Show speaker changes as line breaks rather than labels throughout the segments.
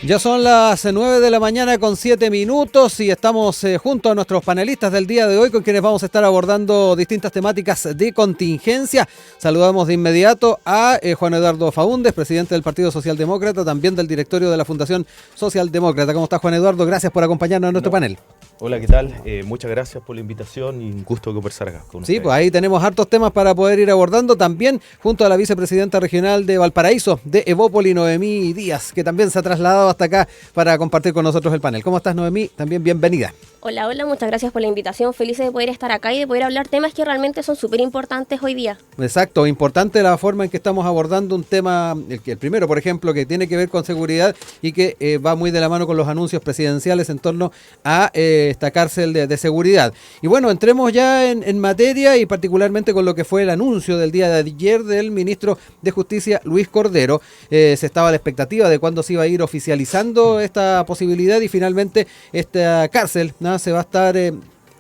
Ya son las 9 de la mañana con 7 minutos y estamos junto a nuestros panelistas del día de hoy con quienes vamos a estar abordando distintas temáticas de contingencia. Saludamos de inmediato a Juan Eduardo Faúndez, presidente del Partido Socialdemócrata, también del directorio de la Fundación Socialdemócrata. ¿Cómo estás, Juan Eduardo? Gracias por acompañarnos en nuestro panel.
Hola, ¿qué tal? Muchas gracias por la invitación y un gusto conversar acá con ustedes.
Sí, pues ahí tenemos hartos temas para poder ir abordando también junto a la vicepresidenta regional de Valparaíso, de Evópoli, Noemí Díaz, que también se ha trasladado hasta acá para compartir con nosotros el panel. ¿Cómo estás, Noemí? También bienvenida.
Hola, muchas gracias por la invitación. Felices de poder estar acá y de poder hablar temas que realmente son súper importantes hoy día.
Exacto, importante la forma en que estamos abordando un tema, el primero, por ejemplo, que tiene que ver con seguridad y que va muy de la mano con los anuncios presidenciales en torno a esta cárcel de seguridad. Y bueno, entremos ya en materia y particularmente con lo que fue el anuncio del día de ayer del ministro de Justicia, Luis Cordero. Se estaba a la expectativa de cuándo se iba a ir oficializando esta posibilidad y finalmente esta cárcel, ¿no?, se va a estar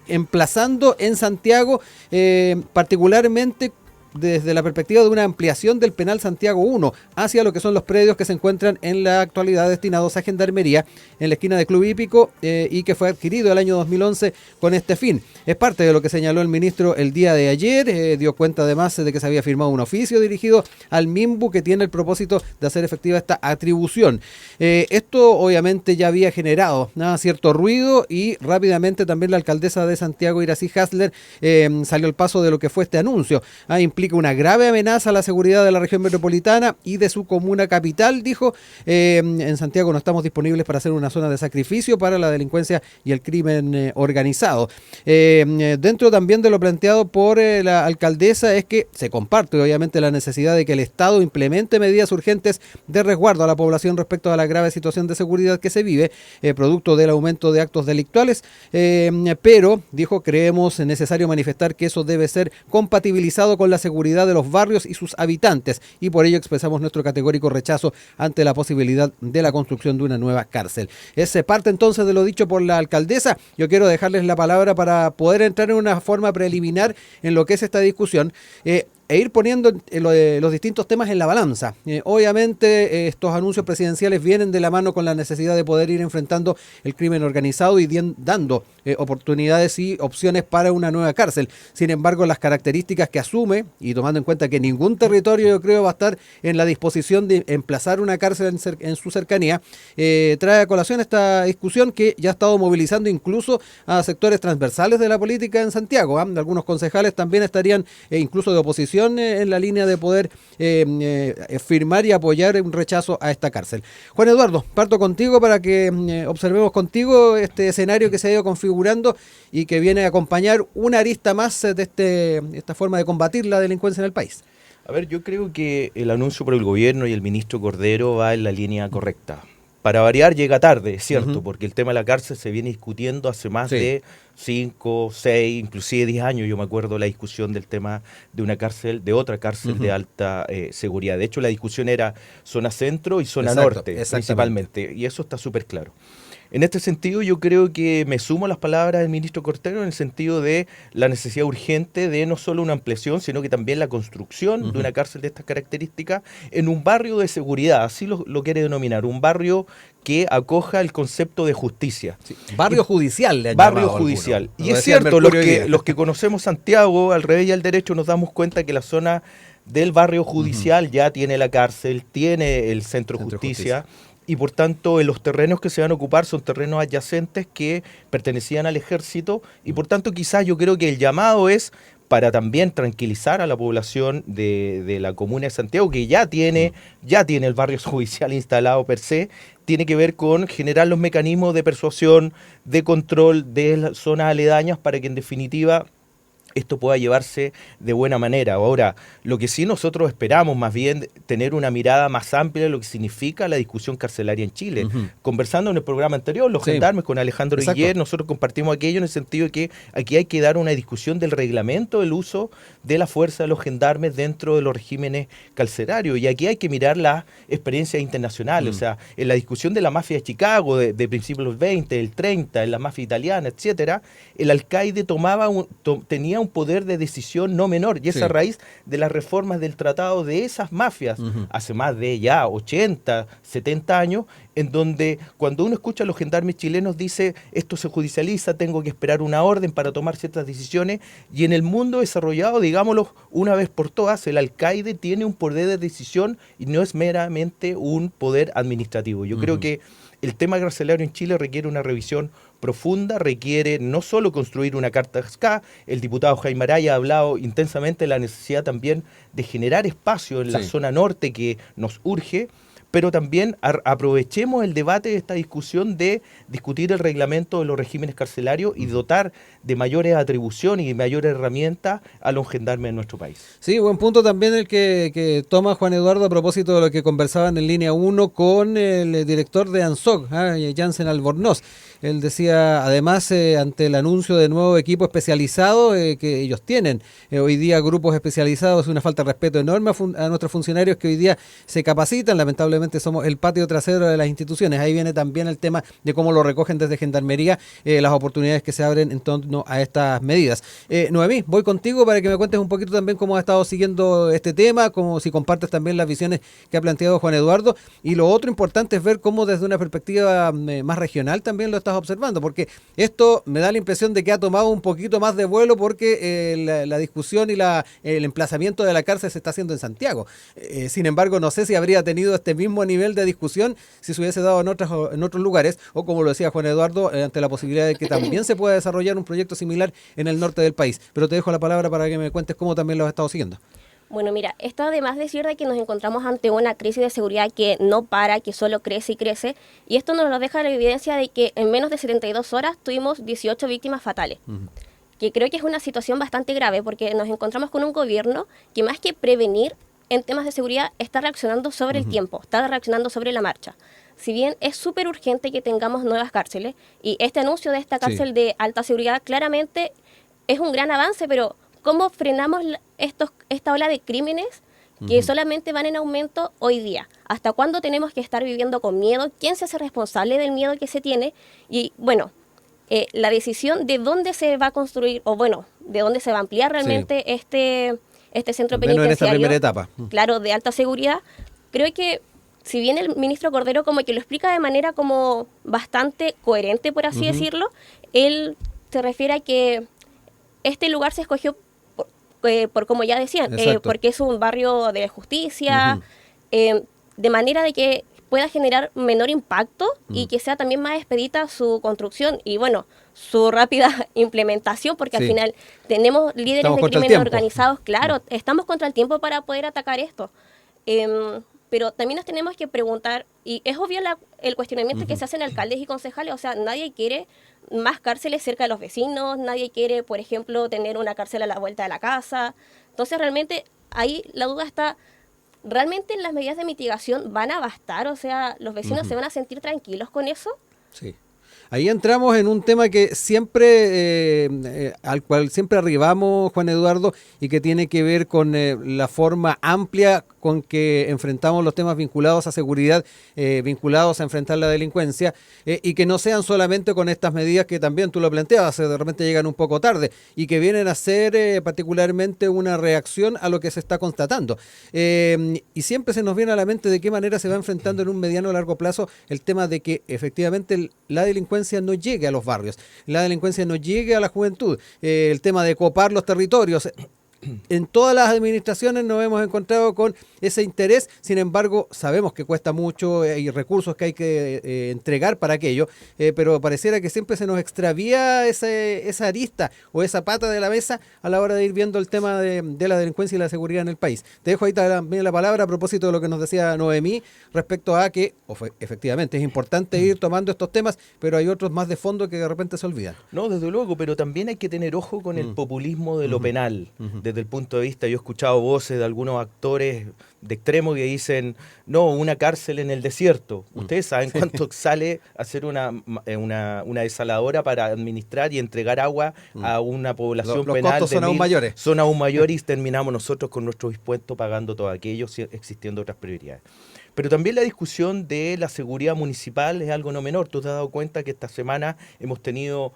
emplazando en Santiago, particularmente desde la perspectiva de una ampliación del penal Santiago 1 hacia lo que son los predios que se encuentran en la actualidad destinados a Gendarmería en la esquina de Club Hípico y que fue adquirido el año 2011 con este fin. Es parte de lo que señaló el ministro el día de ayer, dio cuenta además de que se había firmado un oficio dirigido al MIMBU que tiene el propósito de hacer efectiva esta atribución. Esto obviamente ya había generado cierto ruido y rápidamente también la alcaldesa de Santiago, Iracy Hasler, salió al paso de lo que fue este anuncio. Implica una grave amenaza a la seguridad de la región metropolitana y de su comuna capital, dijo. En Santiago no estamos disponibles para hacer una zona de sacrificio para la delincuencia y el crimen organizado. Dentro también de lo planteado por la alcaldesa es que se comparte obviamente la necesidad de que el Estado implemente medidas urgentes de resguardo a la población respecto a la grave situación de seguridad que se vive, producto del aumento de actos delictuales, pero, dijo, creemos necesario manifestar que eso debe ser compatibilizado con la seguridad de los barrios y sus habitantes y por ello expresamos nuestro categórico rechazo ante la posibilidad de la construcción de una nueva cárcel. Es parte entonces de lo dicho por la alcaldesa. Yo quiero dejarles la palabra para poder entrar en una forma preliminar en lo que es esta discusión e ir poniendo los distintos temas en la balanza. Obviamente estos anuncios presidenciales vienen de la mano con la necesidad de poder ir enfrentando el crimen organizado y dando oportunidades y opciones para una nueva cárcel. Sin embargo, las características que asume, y tomando en cuenta que ningún territorio, yo creo, va a estar en la disposición de emplazar una cárcel en su cercanía, trae a colación esta discusión que ya ha estado movilizando incluso a sectores transversales de la política en Santiago. Algunos concejales también estarían incluso de oposición en la línea de poder firmar y apoyar un rechazo a esta cárcel. Juan Eduardo, parto contigo para que observemos contigo este escenario que se ha ido configurando y que viene a acompañar una arista más de esta forma de combatir la delincuencia en el país.
A ver, yo creo que el anuncio por el gobierno y el ministro Cordero va en la línea correcta. Para variar llega tarde, es cierto, porque el tema de la cárcel se viene discutiendo hace más de 5, 6, inclusive 10 años. Yo me acuerdo la discusión del tema de una cárcel, de otra cárcel de alta seguridad. De hecho, la discusión era zona centro y zona norte, principalmente, y eso está súper claro. En este sentido, yo creo que me sumo a las palabras del ministro Cordero en el sentido de la necesidad urgente de no solo una ampliación, sino que también la construcción de una cárcel de estas características en un barrio de seguridad, así lo quiere denominar, un barrio que acoja el concepto de justicia.
Sí, barrio judicial. Le han
barrio judicial. Y es cierto, los que conocemos Santiago, al revés y al derecho, nos damos cuenta que la zona del barrio judicial ya tiene la cárcel, tiene el centro de justicia. Y por tanto los terrenos que se van a ocupar son terrenos adyacentes que pertenecían al ejército y por tanto quizás yo creo que el llamado es para también tranquilizar a la población de la comuna de Santiago que ya tiene el barrio judicial instalado per se, tiene que ver con generar los mecanismos de persuasión, de control de las zonas aledañas para que en definitiva esto pueda llevarse de buena manera. Ahora, lo que sí nosotros esperamos, más bien, tener una mirada más amplia de lo que significa la discusión carcelaria en Chile. Conversando en el programa anterior, los gendarmes, con Alejandro Guiller, nosotros compartimos aquello en el sentido de que aquí hay que dar una discusión del reglamento del uso de la fuerza de los gendarmes dentro de los regímenes carcelarios. Y aquí hay que mirar las experiencias internacionales. O sea, en la discusión de la mafia de Chicago, de principios del 20, del 30, en la mafia italiana, etcétera, el alcaide tenía un poder de decisión no menor, y esa raíz de las reformas del tratado de esas mafias, hace más de ya 80, 70 años, en donde cuando uno escucha a los gendarmes chilenos dice, esto se judicializa, tengo que esperar una orden para tomar ciertas decisiones, y en el mundo desarrollado, digámoslo una vez por todas, el alcaide tiene un poder de decisión y no es meramente un poder administrativo. Yo creo que el tema carcelario en Chile requiere una revisión profunda, requiere no solo construir una carta SCA, el diputado Jaime Araya ha hablado intensamente de la necesidad también de generar espacio en la zona norte que nos urge, pero también aprovechemos el debate de esta discusión de discutir el reglamento de los regímenes carcelarios y dotar de mayores atribuciones y mayores herramientas a los gendarmes de nuestro país.
Sí, buen punto también el que toma Juan Eduardo a propósito de lo que conversaban en línea 1 con el director de ANSOC, Jansen Albornoz. Él decía, además, ante el anuncio de nuevo equipo especializado que ellos tienen, hoy día grupos especializados, es una falta de respeto enorme a nuestros funcionarios que hoy día se capacitan, lamentablemente somos el patio trasero de las instituciones. Ahí viene también el tema de cómo lo recogen desde Gendarmería, las oportunidades que se abren en torno a estas medidas. Noemí, voy contigo para que me cuentes un poquito también cómo has estado siguiendo este tema, como si compartes también las visiones que ha planteado Juan Eduardo, y lo otro importante es ver cómo desde una perspectiva más regional también lo estás observando, porque esto me da la impresión de que ha tomado un poquito más de vuelo porque la discusión y el emplazamiento de la cárcel se está haciendo en Santiago. Sin embargo, no sé si habría tenido este mismo nivel de discusión si se hubiese dado en otros lugares, o como lo decía Juan Eduardo, ante la posibilidad de que también se pueda desarrollar un proyecto similar en el norte del país. Pero te dejo la palabra para que me cuentes cómo también lo has estado siguiendo.
Bueno, mira, esto además de decir de que nos encontramos ante una crisis de seguridad que no para, que solo crece y crece, y esto nos lo deja la evidencia de que en menos de 72 horas tuvimos 18 víctimas fatales, que creo que es una situación bastante grave porque nos encontramos con un gobierno que más que prevenir en temas de seguridad está reaccionando sobre el tiempo, está reaccionando sobre la marcha. Si bien es súper urgente que tengamos nuevas cárceles, y este anuncio de esta cárcel de alta seguridad claramente es un gran avance, pero ¿cómo frenamos esta ola de crímenes que solamente van en aumento hoy día? ¿Hasta cuándo tenemos que estar viviendo con miedo? ¿Quién se hace responsable del miedo que se tiene? Y bueno, la decisión de dónde se va a construir, o bueno, de dónde se va a ampliar realmente este centro penitenciario,
en esta primera etapa.
Claro, de alta seguridad, creo que si bien el ministro Cordero como que lo explica de manera como bastante coherente, por así decirlo, él se refiere a que este lugar se escogió por como ya decían, porque es un barrio de justicia, de manera de que pueda generar menor impacto y que sea también más expedita su construcción y bueno, su rápida implementación, porque al final tenemos líderes de crimen organizados, claro, estamos contra el tiempo para poder atacar esto. Pero también nos tenemos que preguntar, y es obvio el cuestionamiento que se hacen alcaldes y concejales, o sea, nadie quiere más cárceles cerca de los vecinos, nadie quiere, por ejemplo, tener una cárcel a la vuelta de la casa. Entonces, realmente, ahí la duda está, ¿realmente las medidas de mitigación van a bastar? O sea, ¿los vecinos se van a sentir tranquilos con eso?
Sí. Ahí entramos en un tema que siempre, al cual siempre arribamos, Juan Eduardo, y que tiene que ver con la forma amplia con que enfrentamos los temas vinculados a seguridad, vinculados a enfrentar la delincuencia, y que no sean solamente con estas medidas que también tú lo planteabas, de repente llegan un poco tarde, y que vienen a ser particularmente una reacción a lo que se está constatando. Y siempre se nos viene a la mente de qué manera se va enfrentando en un mediano o largo plazo el tema de que efectivamente la delincuencia no llegue a los barrios, la delincuencia no llegue a la juventud, el tema de copar los territorios. En todas las administraciones nos hemos encontrado con ese interés, sin embargo sabemos que cuesta mucho y recursos que hay que entregar para aquello, pero pareciera que siempre se nos extravía esa arista o esa pata de la mesa a la hora de ir viendo el tema de la delincuencia y la seguridad en el país. Te dejo ahí también la palabra a propósito de lo que nos decía Noemí respecto a que efectivamente es importante ir tomando estos temas, pero hay otros más de fondo que de repente se olvidan.
No, desde luego, pero también hay que tener ojo con el populismo de lo penal. Desde el punto de vista, yo he escuchado voces de algunos actores de extremo que dicen, no, una cárcel en el desierto. Ustedes saben cuánto sale hacer una desaladora para administrar y entregar agua a una población
los
penal.
Costos son aún mayores.
Son aún mayores y terminamos nosotros con nuestros impuestos pagando todo aquello, existiendo otras prioridades. Pero también la discusión de la seguridad municipal es algo no menor. Tú te has dado cuenta que esta semana hemos tenido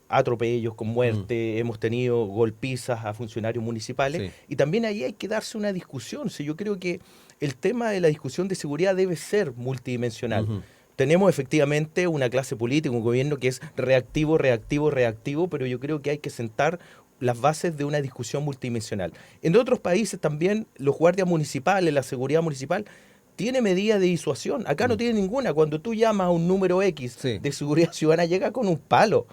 atropellos con muerte, hemos tenido golpizas a funcionarios municipales, y también ahí hay que darse una discusión. Sí, yo creo que el tema de la discusión de seguridad debe ser multidimensional. Tenemos efectivamente una clase política, un gobierno que es reactivo, pero yo creo que hay que sentar las bases de una discusión multidimensional. En otros países también los guardias municipales, la seguridad municipal, tiene medidas de disuasión. Acá no tiene ninguna. Cuando tú llamas a un número X de seguridad ciudadana, llega con un palo.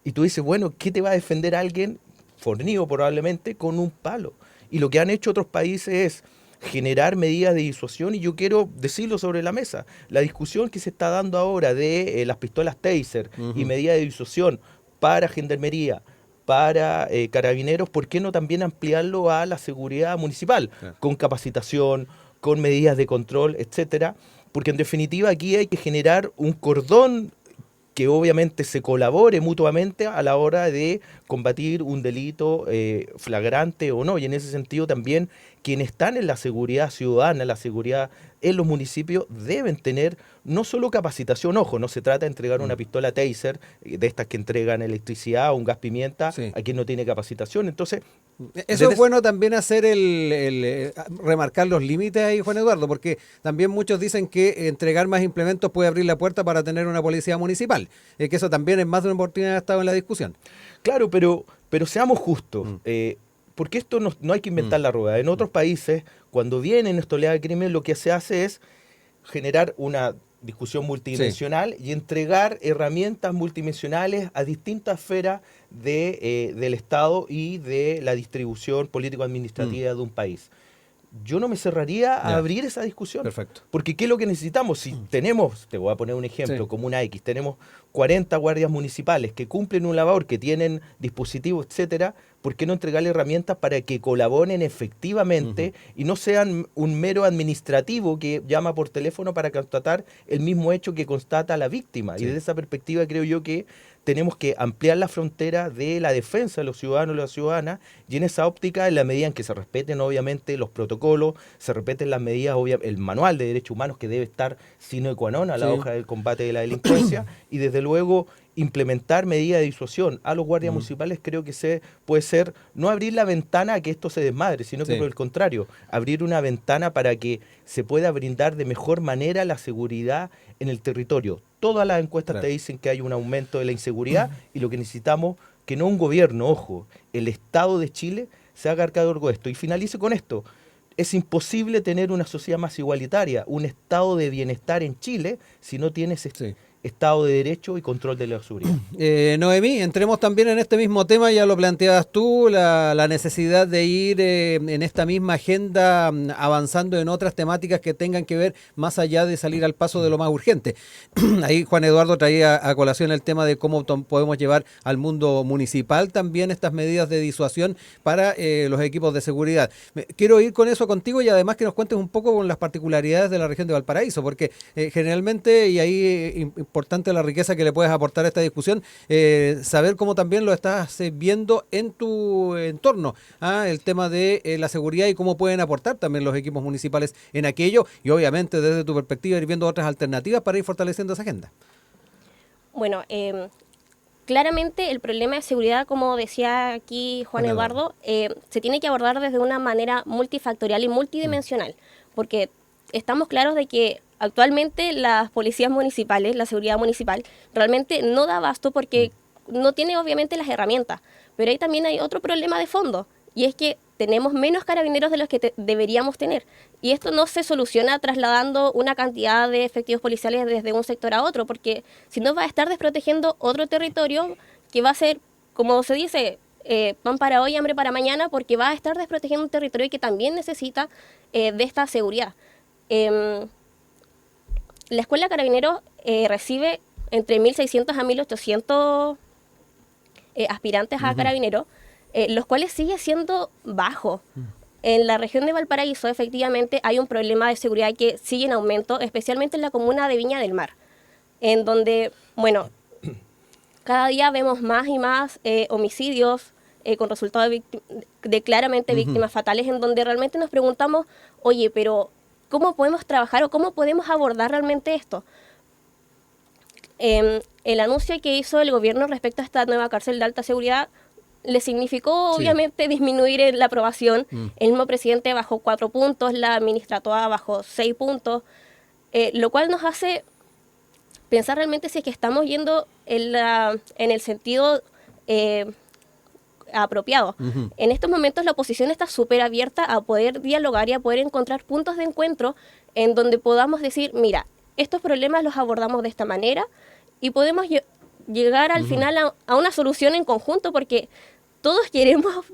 Y tú dices, bueno, ¿qué te va a defender alguien, fornido probablemente, con un palo? Y lo que han hecho otros países es generar medidas de disuasión, y yo quiero decirlo sobre la mesa. La discusión que se está dando ahora de las pistolas Taser y medidas de disuasión para gendarmería, para carabineros, ¿por qué no también ampliarlo a la seguridad municipal? Con capacitación, con medidas de control, etcétera, porque en definitiva aquí hay que generar un cordón que obviamente se colabore mutuamente a la hora de combatir un delito flagrante o no, y en ese sentido también quienes están en la seguridad ciudadana, la seguridad en los municipios, deben tener no solo capacitación, ojo, no se trata de entregar una pistola Taser, de estas que entregan electricidad o un gas pimienta a quien no tiene capacitación. Entonces,
eso es bueno también hacer remarcar los límites ahí, Juan Eduardo, porque también muchos dicen que entregar más implementos puede abrir la puerta para tener una policía municipal, que eso también en más de una oportunidad ha estado en la discusión.
Claro, pero seamos justos, porque esto no hay que inventar la rueda. En otros países, cuando vienen esta oleada de crimen, lo que se hace es generar una discusión multidimensional y entregar herramientas multidimensionales a distintas esferas del Estado y de la distribución político-administrativa de un país. Yo no me cerraría a abrir esa discusión.
Perfecto.
Porque ¿qué es lo que necesitamos? Si tenemos, te voy a poner un ejemplo, como una X, tenemos 40 guardias municipales que cumplen un labor, que tienen dispositivos, etcétera, ¿por qué no entregarle herramientas para que colaboren efectivamente y no sean un mero administrativo que llama por teléfono para constatar el mismo hecho que constata la víctima? Y desde esa perspectiva creo yo que tenemos que ampliar la frontera de la defensa de los ciudadanos y las ciudadanas, y en esa óptica, en la medida en que se respeten obviamente los protocolos, se respeten las medidas, el manual de derechos humanos que debe estar sine qua non a la hoja del combate de la delincuencia, y desde luego implementar medidas de disuasión a los guardias municipales, creo que puede ser no abrir la ventana a que esto se desmadre, sino que por el contrario, abrir una ventana para que se pueda brindar de mejor manera la seguridad en el territorio. Todas las encuestas te dicen que hay un aumento de la inseguridad, y lo que necesitamos, que no un gobierno, ojo, el Estado de Chile se haga cargo de esto. Y finalice con esto. Es imposible tener una sociedad más igualitaria, un estado de bienestar en Chile, si no tienes Estado de Derecho y control de la seguridad.
Noemí, entremos también en este mismo tema, ya lo planteabas tú, la necesidad de ir en esta misma agenda avanzando en otras temáticas que tengan que ver más allá de salir al paso de lo más urgente. Ahí Juan Eduardo traía a colación el tema de cómo podemos llevar al mundo municipal también estas medidas de disuasión para los equipos de seguridad. Quiero ir con eso contigo, y además que nos cuentes un poco con las particularidades de la región de Valparaíso, porque generalmente, y ahí importante la riqueza que le puedes aportar a esta discusión, saber cómo también lo estás viendo en tu entorno, el tema de la seguridad y cómo pueden aportar también los equipos municipales en aquello, y obviamente desde tu perspectiva ir viendo otras alternativas para ir fortaleciendo esa agenda.
Bueno, claramente el problema de seguridad, como decía aquí Juan Eduardo, se tiene que abordar desde una manera multifactorial y multidimensional, porque estamos claros de que actualmente las policías municipales, la seguridad municipal, realmente no da abasto porque no tiene obviamente las herramientas. Pero ahí también hay otro problema de fondo, y es que tenemos menos carabineros de los que deberíamos tener. Y esto no se soluciona trasladando una cantidad de efectivos policiales desde un sector a otro, porque si no va a estar desprotegiendo otro territorio que va a ser, como se dice, pan para hoy, hambre para mañana, porque va a estar desprotegiendo un territorio que también necesita de esta seguridad. La Escuela Carabineros recibe entre 1.600 a 1.800 aspirantes a carabineros, los cuales sigue siendo bajo. En la región de Valparaíso, efectivamente, hay un problema de seguridad que sigue en aumento, especialmente en la comuna de Viña del Mar, en donde, bueno, cada día vemos más y más homicidios con resultados de claramente víctimas fatales, en donde realmente nos preguntamos, oye, pero ¿cómo podemos trabajar o cómo podemos abordar realmente esto? el anuncio que hizo el gobierno respecto a esta nueva cárcel de alta seguridad le significó obviamente disminuir la aprobación. El mismo presidente bajó 4 puntos, la ministra Toa bajó 6 puntos, lo cual nos hace pensar realmente si es que estamos yendo en el sentido apropiado. En estos momentos la oposición está súper abierta a poder dialogar y a poder encontrar puntos de encuentro en donde podamos decir, mira, estos problemas los abordamos de esta manera y podemos llegar al final a una solución en conjunto, porque todos queremos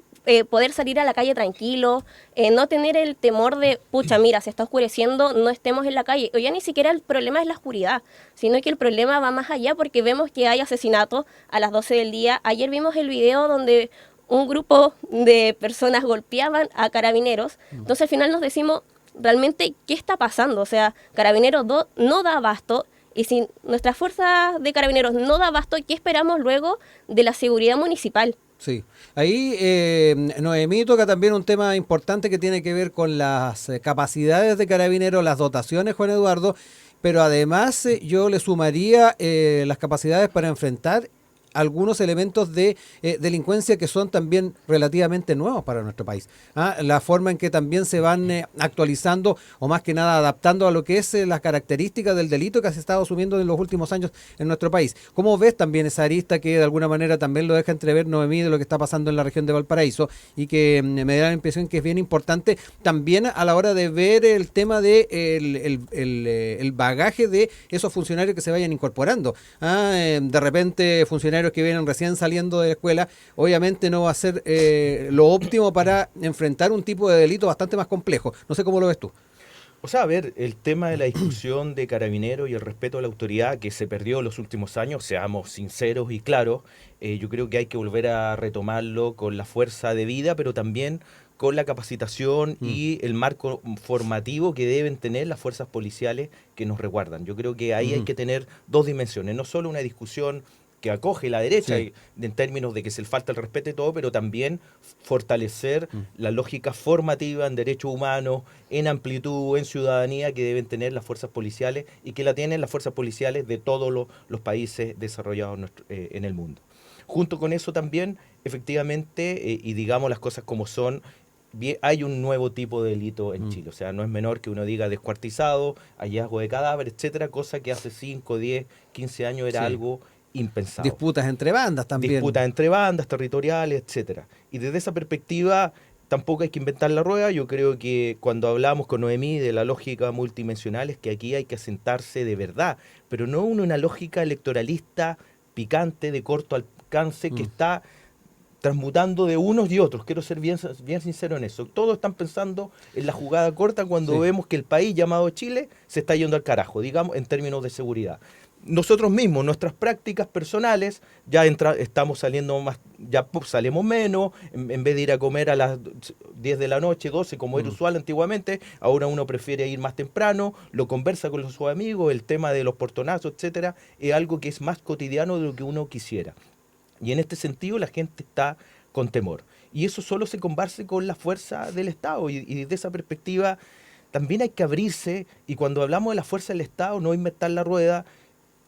poder salir a la calle tranquilo, no tener el temor de, pucha, mira, se está oscureciendo, no estemos en la calle. O ya ni siquiera el problema es la oscuridad, sino que el problema va más allá, porque vemos que hay asesinatos a las 12 del día. Ayer vimos el video donde un grupo de personas golpeaban a carabineros. Entonces al final nos decimos, realmente, ¿qué está pasando? O sea, Carabineros no da abasto, y si nuestra fuerza de Carabineros no da abasto, ¿qué esperamos luego de la seguridad municipal?
Sí, ahí Noemí toca también un tema importante que tiene que ver con las capacidades de Carabineros, las dotaciones, Juan Eduardo, pero además yo le sumaría las capacidades para enfrentar algunos elementos de delincuencia que son también relativamente nuevos para nuestro país. La forma en que también se van actualizando o más que nada adaptando a lo que es las características del delito que se ha estado asumiendo en los últimos años en nuestro país. ¿Cómo ves también esa arista que de alguna manera también lo deja entrever Noemí de lo que está pasando en la región de Valparaíso y que me da la impresión que es bien importante también a la hora de ver el tema de el bagaje de esos funcionarios que se vayan incorporando? De repente funcionarios que vienen recién saliendo de la escuela, obviamente no va a ser lo óptimo para enfrentar un tipo de delito bastante más complejo. No sé cómo lo ves tú.
O sea, a ver, el tema de la discusión de Carabineros y el respeto a la autoridad que se perdió en los últimos años, seamos sinceros y claros, yo creo que hay que volver a retomarlo con la fuerza debida, pero también con la capacitación y el marco formativo que deben tener las fuerzas policiales que nos resguardan. Yo creo que ahí hay que tener dos dimensiones, no solo una discusión que acoge la derecha en términos de que se le falta el respeto y todo, pero también fortalecer la lógica formativa en derechos humanos, en amplitud, en ciudadanía que deben tener las fuerzas policiales y que la tienen las fuerzas policiales de todos los países desarrollados en el mundo. Junto con eso también, efectivamente, y digamos las cosas como son, hay un nuevo tipo de delito en Chile. O sea, no es menor que uno diga descuartizado, hallazgo de cadáver, etcétera, cosa que hace 5, 10, 15 años era algo impensado.
Disputas entre bandas también.
Disputas entre bandas, territoriales, etcétera. Y desde esa perspectiva tampoco hay que inventar la rueda. Yo creo que cuando hablamos con Noemí de la lógica multidimensional es que aquí hay que asentarse de verdad, pero no una lógica electoralista picante de corto alcance que está transmutando de unos y otros. Quiero ser bien sincero en eso. Todos están pensando en la jugada corta cuando vemos que el país llamado Chile se está yendo al carajo, digamos, en términos de seguridad. Nosotros mismos, nuestras prácticas personales, ya estamos saliendo más, ya salimos menos, en vez de ir a comer a las 10 de la noche, 12, como era usual antiguamente, ahora uno prefiere ir más temprano, lo conversa con sus amigos, el tema de los portonazos, etcétera, es algo que es más cotidiano de lo que uno quisiera. Y en este sentido la gente está con temor. Y eso solo se combate con la fuerza del Estado. Y desde esa perspectiva también hay que abrirse, y cuando hablamos de la fuerza del Estado, no inventar la rueda,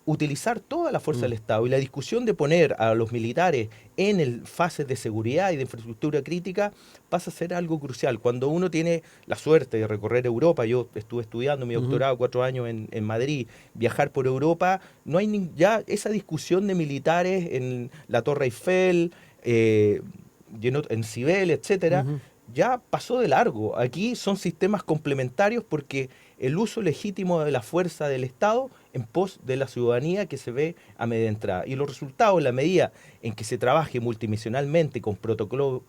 utilizar toda la fuerza del Estado. Y la discusión de poner a los militares en fases de seguridad y de infraestructura crítica pasa a ser algo crucial. Cuando uno tiene la suerte de recorrer Europa, yo estuve estudiando mi doctorado 4 años en Madrid, viajar por Europa, no hay ya esa discusión de militares en la Torre Eiffel, en Cibeles, etcétera, ya pasó de largo. Aquí son sistemas complementarios porque el uso legítimo de la fuerza del Estado en pos de la ciudadanía que se ve amedrentada. Y los resultados, en la medida en que se trabaje multidimensionalmente con protocolos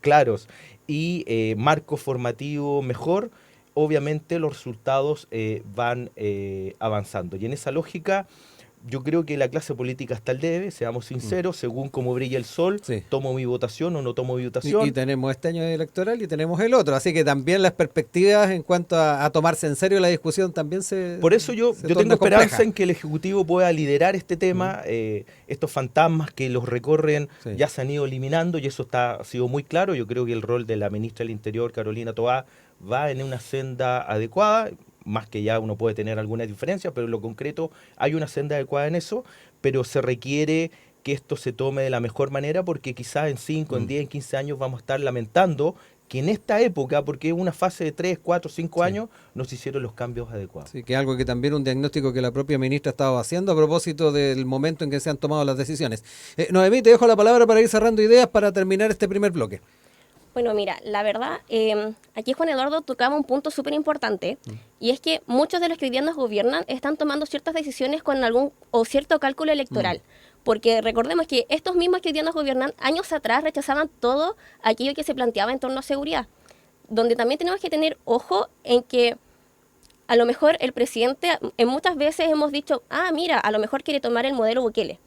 claros y marco formativo mejor, obviamente los resultados van avanzando. Y en esa lógica, yo creo que la clase política está al debe, seamos sinceros, según cómo brilla el sol, tomo mi votación o no tomo mi votación.
Y tenemos este año electoral y tenemos el otro, así que también las perspectivas en cuanto a tomarse en serio la discusión también se...
Por eso yo tengo esperanza en que el Ejecutivo pueda liderar este tema, estos fantasmas que los recorren ya se han ido eliminando y eso ha sido muy claro. Yo creo que el rol de la ministra del Interior, Carolina Toá, va en una senda adecuada. más que ya uno puede tener algunas diferencias, pero en lo concreto hay una senda adecuada en eso, pero se requiere que esto se tome de la mejor manera, porque quizás en 5, en 10, en 15 años vamos a estar lamentando que en esta época, porque es una fase de 3, 4, 5 años, no se hicieron los cambios adecuados.
Sí, que algo que también un diagnóstico que la propia ministra estaba haciendo a propósito del momento en que se han tomado las decisiones. Noemí, te dejo la palabra para ir cerrando ideas para terminar este primer bloque.
Bueno, mira, la verdad, aquí Juan Eduardo tocaba un punto súper importante, y es que muchos de los que hoy día nos gobiernan están tomando ciertas decisiones con algún o cierto cálculo electoral. Porque recordemos que estos mismos que hoy día nos gobiernan, años atrás rechazaban todo aquello que se planteaba en torno a seguridad. Donde también tenemos que tener ojo en que a lo mejor el presidente, en muchas veces hemos dicho, mira, a lo mejor quiere tomar el modelo Bukele.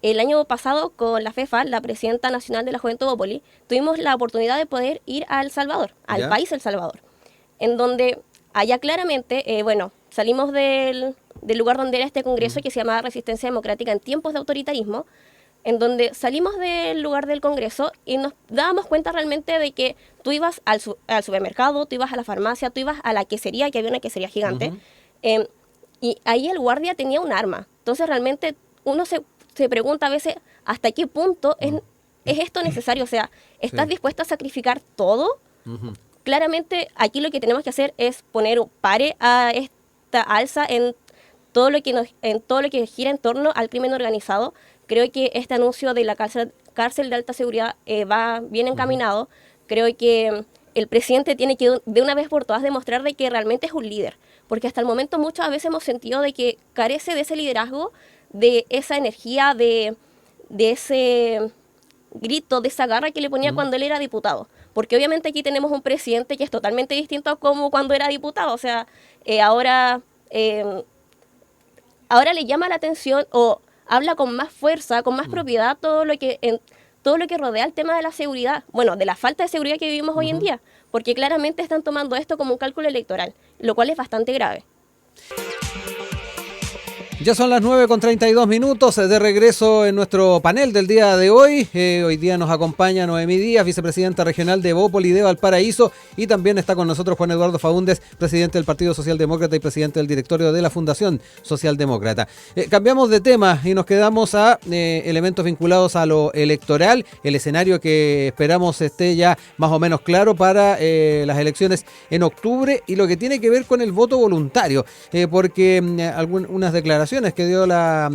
El año pasado, con la FEFA, la Presidenta Nacional de la Juventud Bópoli, tuvimos la oportunidad de poder ir a El Salvador, al país El Salvador, en donde allá claramente, salimos del lugar donde era este congreso que se llamaba Resistencia Democrática en tiempos de autoritarismo, en donde salimos del lugar del congreso y nos dábamos cuenta realmente de que tú ibas al supermercado, tú ibas a la farmacia, tú ibas a la quesería, que había una quesería gigante, y ahí el guardia tenía un arma. Entonces realmente uno se pregunta a veces hasta qué punto es esto necesario. O sea, ¿estás dispuesto a sacrificar todo? Claramente aquí lo que tenemos que hacer es poner un pare a esta alza en todo lo que gira en torno al crimen organizado. Creo que este anuncio de la cárcel de alta seguridad va bien encaminado. Creo que el presidente tiene que de una vez por todas demostrar de que realmente es un líder, porque hasta el momento muchas veces hemos sentido de que carece de ese liderazgo, de esa energía, de ese grito, de esa garra que le ponía cuando él era diputado. Porque obviamente aquí tenemos un presidente que es totalmente distinto a como cuando era diputado. O sea, ahora le llama la atención o habla con más fuerza, con más propiedad todo lo que rodea el tema de la seguridad. Bueno, de la falta de seguridad que vivimos hoy en día. Porque claramente están tomando esto como un cálculo electoral, lo cual es bastante grave.
Ya son las 9:32 de regreso en nuestro panel del día de hoy. Hoy día nos acompaña Noemí Díaz, vicepresidenta regional de Bópoli de Valparaíso, y también está con nosotros Juan Eduardo Faúndez, presidente del Partido Socialdemócrata y presidente del directorio de la Fundación Socialdemócrata. Cambiamos de tema y nos quedamos a elementos vinculados a lo electoral, el escenario que esperamos esté ya más o menos claro para las elecciones en octubre, y lo que tiene que ver con el voto voluntario, porque unas declaraciones que dio la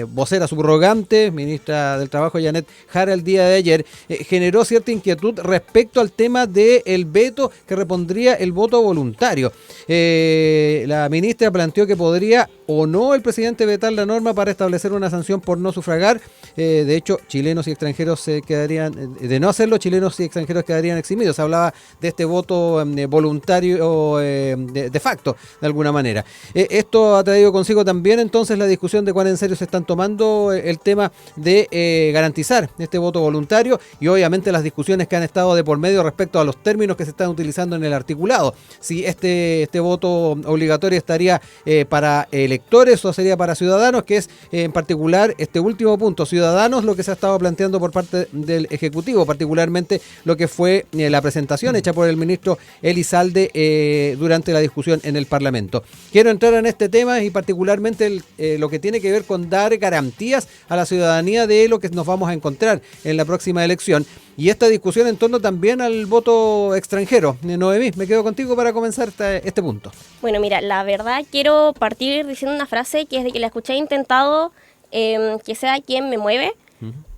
vocera subrogante, ministra del Trabajo, Janet Jara, el día de ayer, generó cierta inquietud respecto al tema del veto que repondría el voto voluntario. La ministra planteó que podría o no el presidente vetar la norma para establecer una sanción por no sufragar. De hecho, chilenos y extranjeros se quedarían, de no hacerlo, chilenos y extranjeros quedarían eximidos. Se hablaba de este voto voluntario de facto, de alguna manera. Esto ha traído consigo también entonces la discusión de cuán en serio se están tomando el tema de garantizar este voto voluntario, y obviamente las discusiones que han estado de por medio respecto a los términos que se están utilizando en el articulado. Si este voto obligatorio estaría para electores o sería para ciudadanos, que es en particular este último punto, ciudadanos, lo que se ha estado planteando por parte del Ejecutivo, particularmente lo que fue la presentación hecha por el ministro Elizalde durante la discusión en el Parlamento. Quiero entrar en este tema y particularmente lo que tiene que ver con dar garantías a la ciudadanía de lo que nos vamos a encontrar en la próxima elección, y esta discusión en torno también al voto extranjero. Noemí, me quedo contigo para comenzar este punto.
Bueno, mira, la verdad quiero partir diciendo una frase que desde que la escuché he intentado que sea quien me mueve,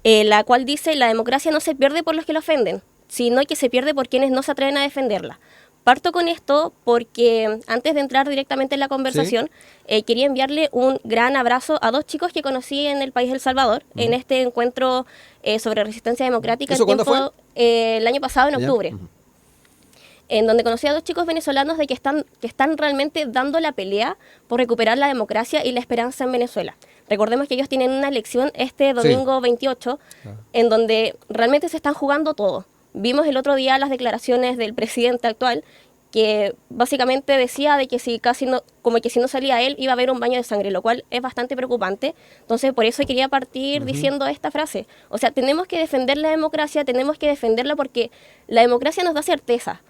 la cual dice: la democracia no se pierde por los que la ofenden, sino que se pierde por quienes no se atreven a defenderla. Parto con esto porque antes de entrar directamente en la conversación, quería enviarle un gran abrazo a dos chicos que conocí en el país de El Salvador, en este encuentro sobre resistencia democrática.
¿Eso cuándo fue?
El año pasado, en octubre. En donde conocí a dos chicos venezolanos que están realmente dando la pelea por recuperar la democracia y la esperanza en Venezuela. Recordemos que ellos tienen una elección este domingo 28, en donde realmente se están jugando todo. Vimos el otro día las declaraciones del presidente actual, que básicamente decía de que si no salía él iba a haber un baño de sangre, lo cual es bastante preocupante. Entonces por eso quería partir diciendo esta frase. O sea, tenemos que defender la democracia, tenemos que defenderla porque la democracia nos da certeza.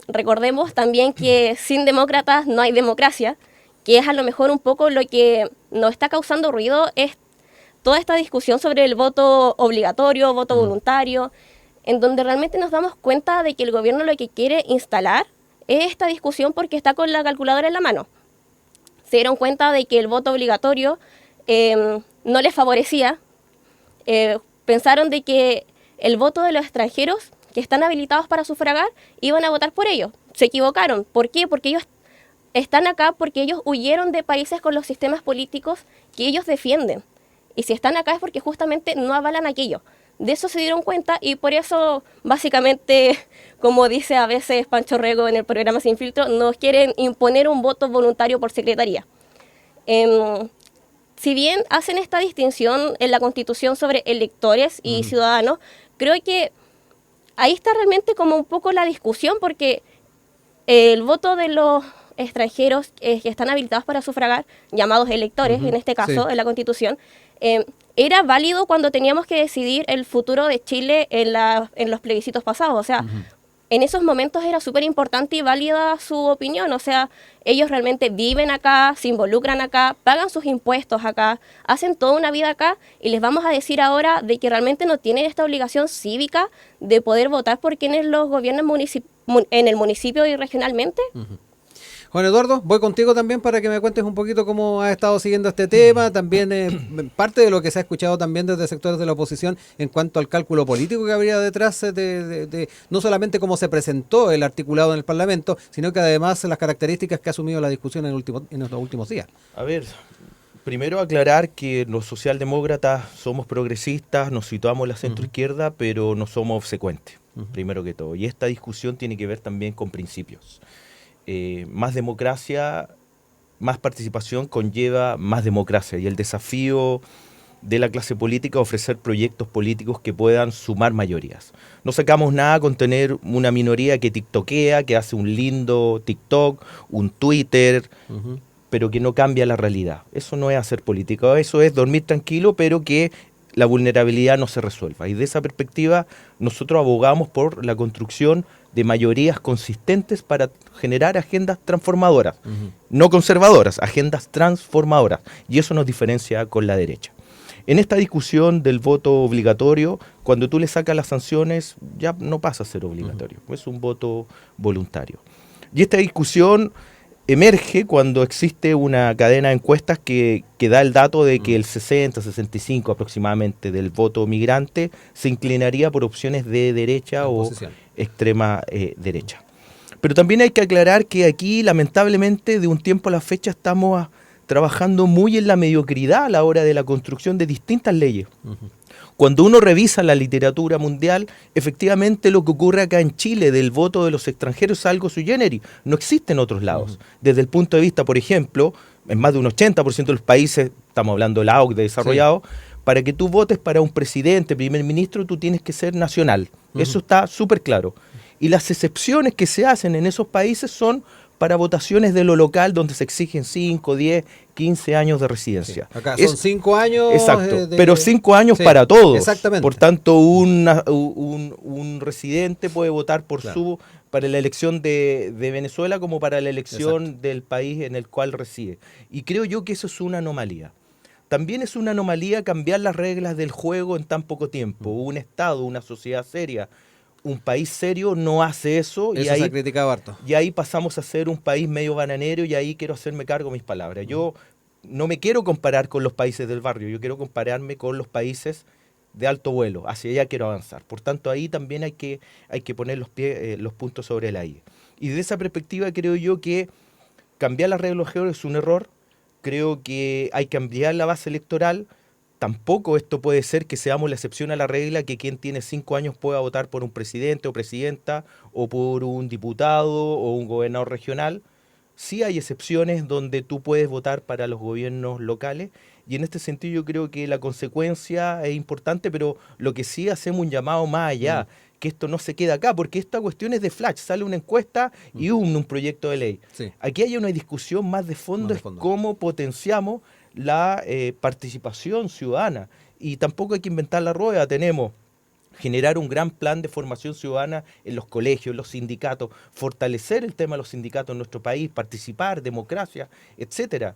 Recordemos también que sin demócratas no hay democracia, que es a lo mejor un poco lo que nos está causando ruido, es toda esta discusión sobre el voto obligatorio, voto voluntario, en donde realmente nos damos cuenta de que el gobierno lo que quiere instalar es esta discusión porque está con la calculadora en la mano. Se dieron cuenta de que el voto obligatorio no les favorecía, pensaron de que el voto de los extranjeros que están habilitados para sufragar iban a votar por ellos. Se equivocaron. ¿Por qué? Porque ellos están acá porque ellos huyeron de países con los sistemas políticos que ellos defienden. Y si están acá es porque justamente no avalan aquello. De eso se dieron cuenta y por eso, básicamente, como dice a veces Pancho Rego en el programa Sin Filtro, nos quieren imponer un voto voluntario por secretaría. Si bien hacen esta distinción en la Constitución sobre electores y ciudadanos, creo que ahí está realmente como un poco la discusión, porque el voto de los extranjeros que están habilitados para sufragar, llamados electores en este caso, en la Constitución, era válido cuando teníamos que decidir el futuro de Chile en los plebiscitos pasados. O sea, en esos momentos era súper importante y válida su opinión. O sea, ellos realmente viven acá, se involucran acá, pagan sus impuestos acá, hacen toda una vida acá, y les vamos a decir ahora de que realmente no tienen esta obligación cívica de poder votar por quienes los gobiernan en el municipio y regionalmente.
Juan Eduardo, voy contigo también para que me cuentes un poquito cómo has estado siguiendo este tema, también parte de lo que se ha escuchado también desde sectores de la oposición en cuanto al cálculo político que habría detrás de no solamente cómo se presentó el articulado en el Parlamento, sino que además las características que ha asumido la discusión en los últimos días.
A ver, primero aclarar que los socialdemócratas somos progresistas, nos situamos en la centroizquierda, pero no somos obsecuentes, primero que todo. Y esta discusión tiene que ver también con principios. Más democracia, más participación conlleva más democracia, y el desafío de la clase política es ofrecer proyectos políticos que puedan sumar mayorías. No sacamos nada con tener una minoría que tiktokea, que hace un lindo TikTok, un Twitter, pero que no cambia la realidad. Eso no es hacer política, eso es dormir tranquilo, pero que la vulnerabilidad no se resuelva. Y de esa perspectiva nosotros abogamos por la construcción de mayorías consistentes para generar agendas transformadoras, no conservadoras, agendas transformadoras. Y eso nos diferencia con la derecha. En esta discusión del voto obligatorio, cuando tú le sacas las sanciones, ya no pasa a ser obligatorio, es un voto voluntario. Y esta discusión emerge cuando existe una cadena de encuestas que da el dato de que el 60-65 aproximadamente del voto migrante se inclinaría por opciones de derecha o extrema derecha. Pero también hay que aclarar que aquí, lamentablemente, de un tiempo a la fecha estamos trabajando muy en la mediocridad a la hora de la construcción de distintas leyes. Cuando uno revisa la literatura mundial, efectivamente lo que ocurre acá en Chile del voto de los extranjeros es algo sui generis, no existe en otros lados. Desde el punto de vista, por ejemplo, en más de un 80% de los países, estamos hablando de la OCDE desarrollado, para que tú votes para un presidente, primer ministro, tú tienes que ser nacional. Eso está súper claro. Y las excepciones que se hacen en esos países son para votaciones de lo local, donde se exigen 5, 10, 15 años de residencia.
Sí. Acá son 5 años.
Exacto, pero 5 años para todos.
Exactamente.
Por tanto, un residente puede votar para la elección de Venezuela como para la elección del país en el cual reside. Y creo yo que eso es una anomalía. También es una anomalía cambiar las reglas del juego en tan poco tiempo. Un Estado, una sociedad seria, un país serio no hace eso.
Eso se ha criticado harto.
Y ahí pasamos a ser un país medio bananero, y ahí quiero hacerme cargo de mis palabras. Yo no me quiero comparar con los países del barrio, yo quiero compararme con los países de alto vuelo. Hacia allá quiero avanzar. Por tanto, ahí también hay que poner los puntos sobre la I. Y de esa perspectiva creo yo que cambiar las reglas del juego es un error. Creo que hay que cambiar la base electoral. Tampoco esto puede ser que seamos la excepción a la regla, que quien tiene 5 años pueda votar por un presidente o presidenta, o por un diputado o un gobernador regional. Sí hay excepciones donde tú puedes votar para los gobiernos locales, y en este sentido yo creo que la consecuencia es importante, pero lo que sí hacemos un llamado más allá, que esto no se queda acá, porque esta cuestión es de flash, sale una encuesta y un proyecto de ley. Sí. Aquí hay una discusión más de fondo, es cómo potenciamos la participación ciudadana, y tampoco hay que inventar la rueda. Tenemos generar un gran plan de formación ciudadana en los colegios, en los sindicatos, fortalecer el tema de los sindicatos en nuestro país, participar, democracia, etcétera.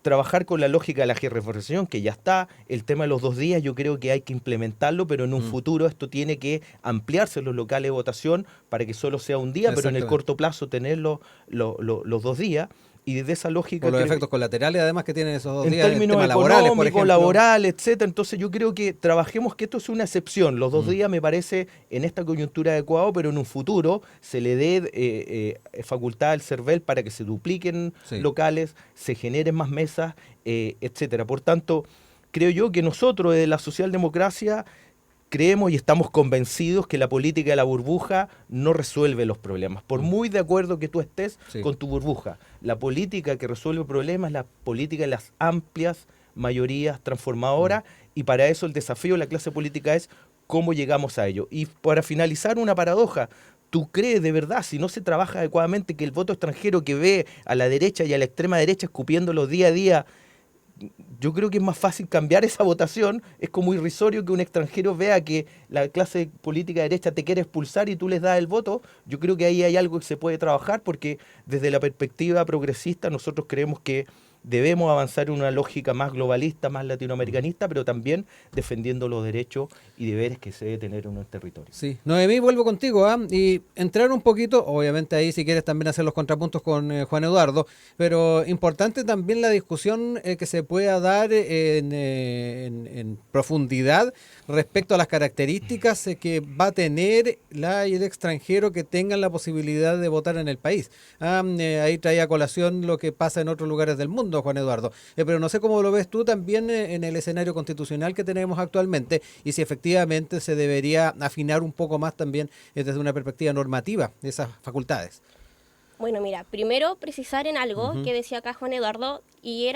Trabajar con la lógica de la jefe-reflexión, que ya está. El tema de los 2 días yo creo que hay que implementarlo, pero en un futuro esto tiene que ampliarse en los locales de votación para que solo sea un día, pero en el corto plazo tener los 2 días. Y desde esa lógica...
Por los efectos colaterales además que tienen esos 2 días.
En términos económicos, laborales, etcétera. Entonces yo creo que trabajemos que esto es una excepción. Los 2 días me parece en esta coyuntura adecuado, pero en un futuro se le dé facultad al CERVEL para que se dupliquen locales, se generen más mesas, etcétera. Por tanto, creo yo que nosotros de la socialdemocracia creemos y estamos convencidos que la política de la burbuja no resuelve los problemas. Por muy de acuerdo que tú estés con tu burbuja, la política que resuelve problemas es la política de las amplias mayorías transformadoras y para eso el desafío de la clase política es cómo llegamos a ello. Y para finalizar, una paradoja. ¿Tú crees de verdad, si no se trabaja adecuadamente, que el voto extranjero que ve a la derecha y a la extrema derecha escupiéndolo día a día, yo creo que es más fácil cambiar esa votación? Es como irrisorio que un extranjero vea que la clase política derecha te quiere expulsar y tú les das el voto. Yo creo que ahí hay algo que se puede trabajar, porque desde la perspectiva progresista nosotros creemos que debemos avanzar en una lógica más globalista, más latinoamericanista, pero también defendiendo los derechos y deberes que se debe tener en un territorio.
Sí, Noemí, vuelvo contigo, y entrar un poquito, obviamente ahí si quieres también hacer los contrapuntos con Juan Eduardo, pero importante también la discusión que se pueda dar en profundidad respecto a las características que va a tener el extranjero que tengan la posibilidad de votar en el país. Ahí trae a colación lo que pasa en otros lugares del mundo, Juan Eduardo, pero no sé cómo lo ves tú también en el escenario constitucional que tenemos actualmente y si efectivamente se debería afinar un poco más también desde una perspectiva normativa esas facultades.
Bueno, mira, primero precisar en algo que decía acá Juan Eduardo, y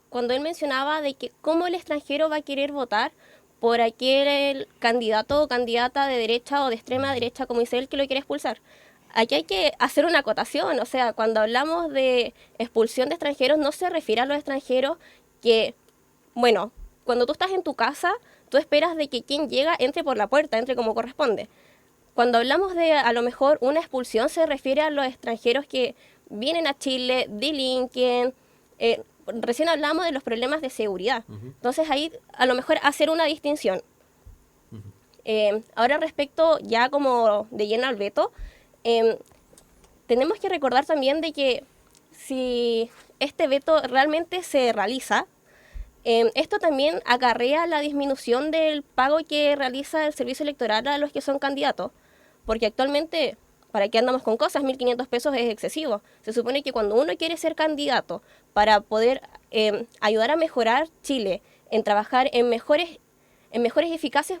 cuando él mencionaba de que cómo el extranjero va a querer votar por aquel candidato o candidata de derecha o de extrema derecha, como dice él, que lo quiere expulsar. Aquí hay que hacer una acotación, o sea, cuando hablamos de expulsión de extranjeros no se refiere a los extranjeros que, bueno, cuando tú estás en tu casa, tú esperas de que quien llega entre por la puerta, entre como corresponde. Cuando hablamos de, a lo mejor, una expulsión se refiere a los extranjeros que vienen a Chile, delinquen, recién hablamos de los problemas de seguridad. Entonces ahí a lo mejor hacer una distinción. Ahora respecto ya como de lleno al veto, tenemos que recordar también de que si este veto realmente se realiza, esto también acarrea la disminución del pago que realiza el servicio electoral a los que son candidatos, porque actualmente, ¿para qué andamos con cosas? 1.500 pesos es excesivo. Se supone que cuando uno quiere ser candidato para poder ayudar a mejorar Chile, en trabajar en mejores eficaces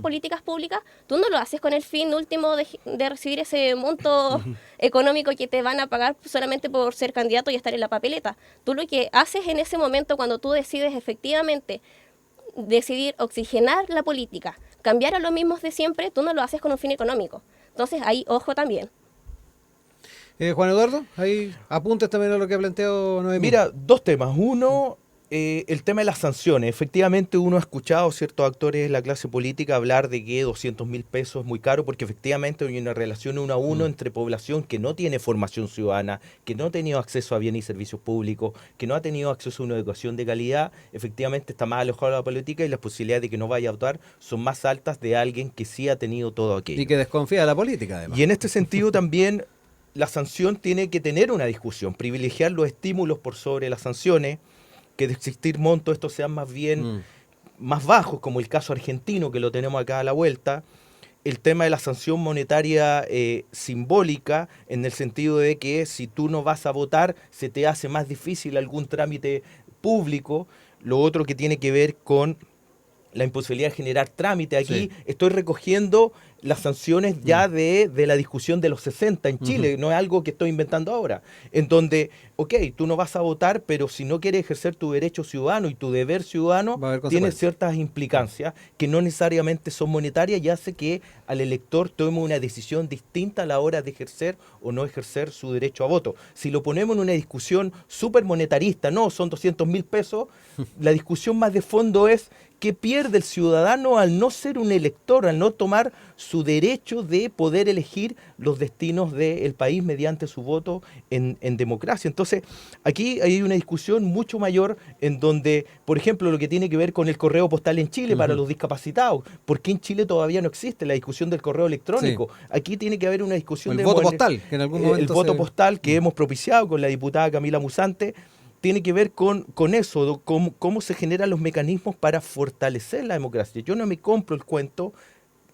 políticas públicas, tú no lo haces con el fin último de recibir ese monto económico que te van a pagar solamente por ser candidato y estar en la papeleta. Tú lo que haces en ese momento, cuando tú decides efectivamente decidir oxigenar la política, cambiar a los mismos de siempre, tú no lo haces con un fin económico. Entonces ahí ojo también.
Juan Eduardo, ahí apuntes también a lo que ha planteado Noemí.
Mira, 2 temas. Uno, el tema de las sanciones. Efectivamente uno ha escuchado a ciertos actores de la clase política hablar de que 200.000 pesos es muy caro, porque efectivamente hay una relación 1 a 1 entre población que no tiene formación ciudadana, que no ha tenido acceso a bienes y servicios públicos, que no ha tenido acceso a una educación de calidad. Efectivamente está más alejado de la política y las posibilidades de que no vaya a votar son más altas de alguien que sí ha tenido todo aquello.
Y que desconfía de la política, además.
Y en este sentido también la sanción tiene que tener una discusión, privilegiar los estímulos por sobre las sanciones, que de existir montos estos sean más bien más bajos, como el caso argentino que lo tenemos acá a la vuelta. El tema de la sanción monetaria simbólica, en el sentido de que si tú no vas a votar se te hace más difícil algún trámite público. Lo otro que tiene que ver con la imposibilidad de generar trámite. Aquí estoy recogiendo las sanciones ya de la discusión de los 60 en Chile, no es algo que estoy inventando ahora, en donde, ok, tú no vas a votar, pero si no quieres ejercer tu derecho ciudadano y tu deber ciudadano, tiene ciertas implicancias que no necesariamente son monetarias y hace que al elector tome una decisión distinta a la hora de ejercer o no ejercer su derecho a voto. Si lo ponemos en una discusión súper monetarista, no, son 200.000 pesos, la discusión más de fondo es ¿qué pierde el ciudadano al no ser un elector, al no tomar su derecho de poder elegir los destinos del país mediante su voto en democracia? Entonces, aquí hay una discusión mucho mayor en donde, por ejemplo, lo que tiene que ver con el correo postal en Chile para los discapacitados. ¿Por qué en Chile todavía no existe la discusión del correo electrónico? Sí. Aquí tiene que haber una discusión
del voto postal, que en algún momento
el voto postal que hemos propiciado con la diputada Camila Musante. Tiene que ver con eso, cómo se generan los mecanismos para fortalecer la democracia. Yo no me compro el cuento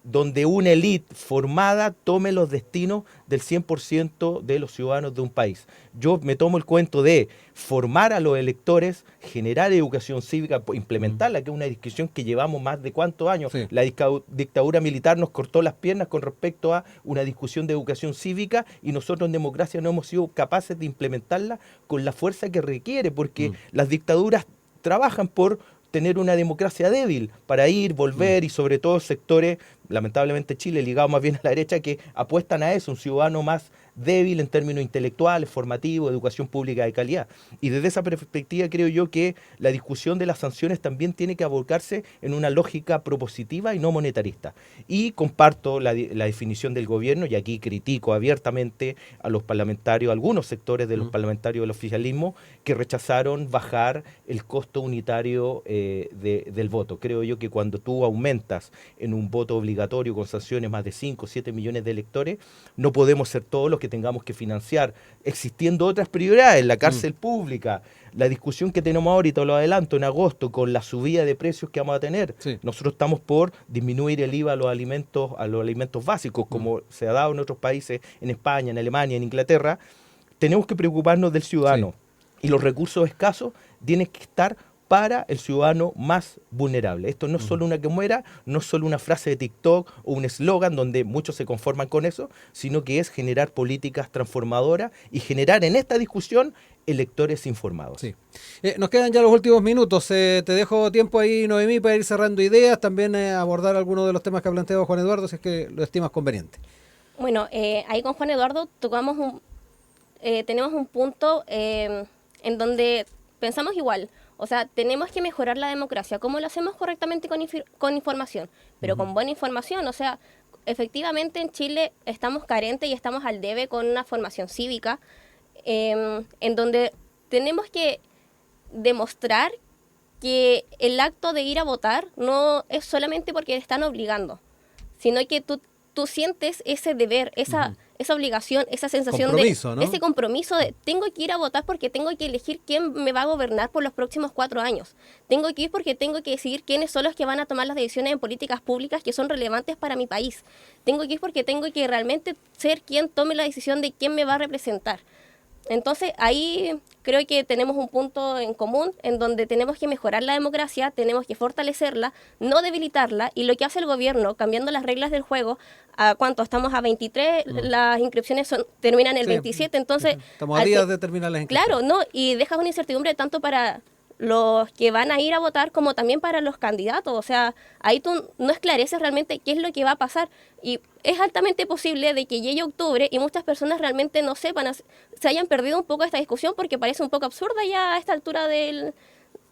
donde una élite formada tome los destinos del 100% de los ciudadanos de un país. Yo me tomo el cuento de formar a los electores, generar educación cívica, implementarla, que es una discusión que llevamos más de cuántos años. Sí. La dictadura militar nos cortó las piernas con respecto a una discusión de educación cívica y nosotros en democracia no hemos sido capaces de implementarla con la fuerza que requiere, porque las dictaduras trabajan por tener una democracia débil para ir, volver y sobre todo sectores, lamentablemente Chile, ligados más bien a la derecha, que apuestan a eso, un ciudadano más débil en términos intelectuales, formativos, educación pública de calidad. Y desde esa perspectiva creo yo que la discusión de las sanciones también tiene que abocarse en una lógica propositiva y no monetarista. Y comparto la definición del gobierno, y aquí critico abiertamente a los parlamentarios, a algunos sectores de los parlamentarios del oficialismo, que rechazaron bajar el costo unitario del voto. Creo yo que cuando tú aumentas en un voto obligatorio con sanciones más de 5 o 7 millones de electores, no podemos ser todos los que tengamos que financiar, existiendo otras prioridades, la cárcel pública, la discusión que tenemos ahorita, lo adelanto, en agosto, con la subida de precios que vamos a tener. Sí. Nosotros estamos por disminuir el IVA a los alimentos básicos, como se ha dado en otros países, en España, en Alemania, en Inglaterra. Tenemos que preocuparnos del ciudadano. Sí. Y los recursos escasos tienen que estar para el ciudadano más vulnerable. Esto no es solo una que muera, no es solo una frase de TikTok o un eslogan donde muchos se conforman con eso, sino que es generar políticas transformadoras y generar en esta discusión electores informados.
Sí. Nos quedan ya los últimos minutos. Te dejo tiempo ahí, Noemí, para ir cerrando ideas, también abordar algunos de los temas que ha planteado Juan Eduardo, si es que lo estimas conveniente.
Bueno, ahí con Juan Eduardo tenemos un punto en donde pensamos igual. O sea, tenemos que mejorar la democracia. ¿Cómo lo hacemos correctamente con información? Pero con buena información. O sea, efectivamente en Chile estamos carentes y estamos al debe con una formación cívica en donde tenemos que demostrar que el acto de ir a votar no es solamente porque te están obligando, sino que tú sientes ese deber, esa obligación, esa sensación
¿no?
Ese compromiso de tengo que ir a votar porque tengo que elegir quién me va a gobernar por los próximos 4 años. Tengo que ir porque tengo que decidir quiénes son los que van a tomar las decisiones en políticas públicas que son relevantes para mi país. Tengo que ir porque tengo que realmente ser quien tome la decisión de quién me va a representar. Entonces, ahí creo que tenemos un punto en común en donde tenemos que mejorar la democracia, tenemos que fortalecerla, no debilitarla, y lo que hace el gobierno, cambiando las reglas del juego, ¿a cuánto? Estamos a 23, las inscripciones terminan el 27, entonces...
Estamos a días de terminar las inscripciones.
Claro, ¿no? Y dejas una incertidumbre tanto para los que van a ir a votar como también para los candidatos. O sea, ahí tú no esclareces realmente qué es lo que va a pasar. Y es altamente posible de que llegue octubre y muchas personas realmente no sepan, se hayan perdido un poco esta discusión porque parece un poco absurda ya a esta altura del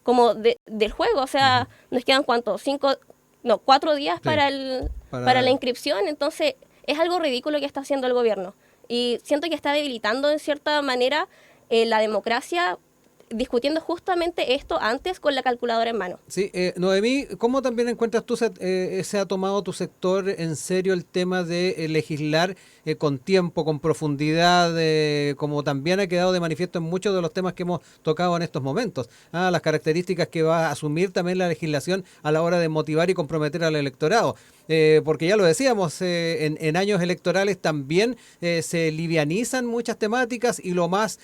juego. O sea, nos quedan ¿cuántos? 4 días para la inscripción. Entonces, es algo ridículo que está haciendo el gobierno. Y siento que está debilitando en cierta manera la democracia, discutiendo justamente esto antes con la calculadora en mano.
Sí, Noemí, ¿cómo también encuentras tú se ha tomado tu sector en serio el tema de legislar con tiempo, con profundidad, como también ha quedado de manifiesto en muchos de los temas que hemos tocado en estos momentos? Las características que va a asumir también la legislación a la hora de motivar y comprometer al electorado. Porque ya lo decíamos, en años electorales también se livianizan muchas temáticas y lo más,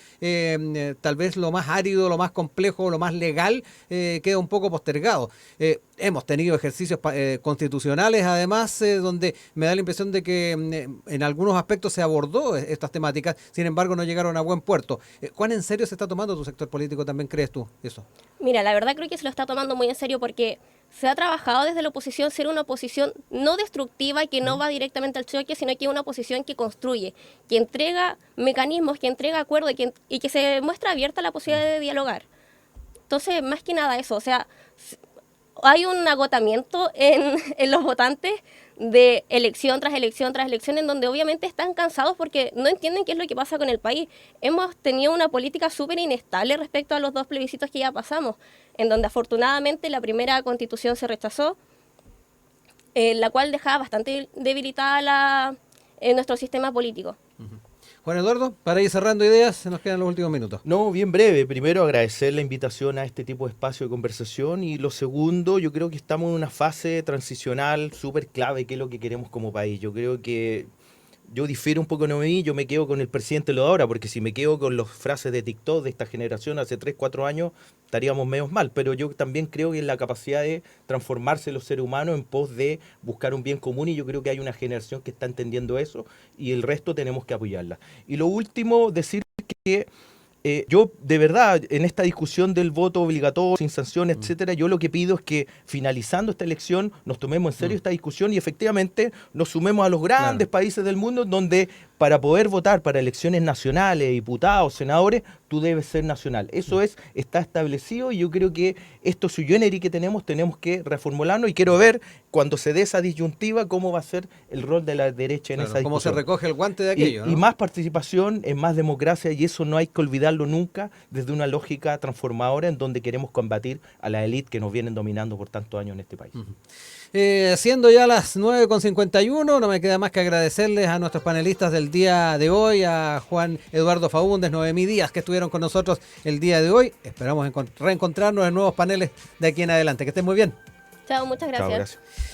tal vez lo más árido, lo más complejo, lo más legal, queda un poco postergado. Hemos tenido ejercicios constitucionales, además, donde me da la impresión de que en algunos aspectos se abordó estas temáticas, sin embargo no llegaron a buen puerto. ¿Cuán en serio se está tomando tu sector político también, crees tú, eso?
Mira, la verdad creo que se lo está tomando muy en serio porque se ha trabajado desde la oposición ser una oposición no destructiva y que no va directamente al choque, sino que es una oposición que construye, que entrega mecanismos, que entrega acuerdos y que se muestra abierta a la posibilidad de dialogar. Entonces, más que nada eso, o sea, hay un agotamiento en los votantes de elección tras elección tras elección, en donde obviamente están cansados porque no entienden qué es lo que pasa con el país. Hemos tenido una política súper inestable respecto a los 2 plebiscitos que ya pasamos, en donde afortunadamente la primera constitución se rechazó, la cual dejaba bastante debilitada nuestro sistema político.
Juan Eduardo, para ir cerrando ideas, se nos quedan los últimos minutos.
No, bien breve. Primero, agradecer la invitación a este tipo de espacio de conversación. Y lo segundo, yo creo que estamos en una fase transicional súper clave, que es lo que queremos como país. Yo creo que yo difiero un poco de mí, yo me quedo con el presidente lo de ahora, porque si me quedo con las frases de TikTok de esta generación hace 3, 4 años, estaríamos medio mal. Pero yo también creo que en la capacidad de transformarse los seres humanos en pos de buscar un bien común, y yo creo que hay una generación que está entendiendo eso y el resto tenemos que apoyarla. Y lo último, decir que yo, de verdad, en esta discusión del voto obligatorio, sin sanciones, etcétera, yo lo que pido es que, finalizando esta elección, nos tomemos en serio esta discusión y efectivamente nos sumemos a los grandes países del mundo, donde para poder votar para elecciones nacionales, diputados, senadores, tú debes ser nacional. Eso está establecido, y yo creo que esto sui generis que tenemos que reformularlo, y quiero ver, cuando se dé esa disyuntiva, cómo va a ser el rol de la derecha en esa discusión.
Cómo se recoge el guante de aquello, ¿no?
Y más participación, es más democracia, y eso no hay que olvidarlo nunca, desde una lógica transformadora en donde queremos combatir a la élite que nos vienen dominando por tantos años en este país.
Siendo ya las 9:51, no me queda más que agradecerles a nuestros panelistas del día de hoy, a Juan Eduardo Faúndez, Noemí Díaz, que estuvieron con nosotros el día de hoy. Esperamos reencontrarnos en nuevos paneles de aquí en adelante. Que estén muy bien.
Chao, muchas gracias.
Chao, gracias.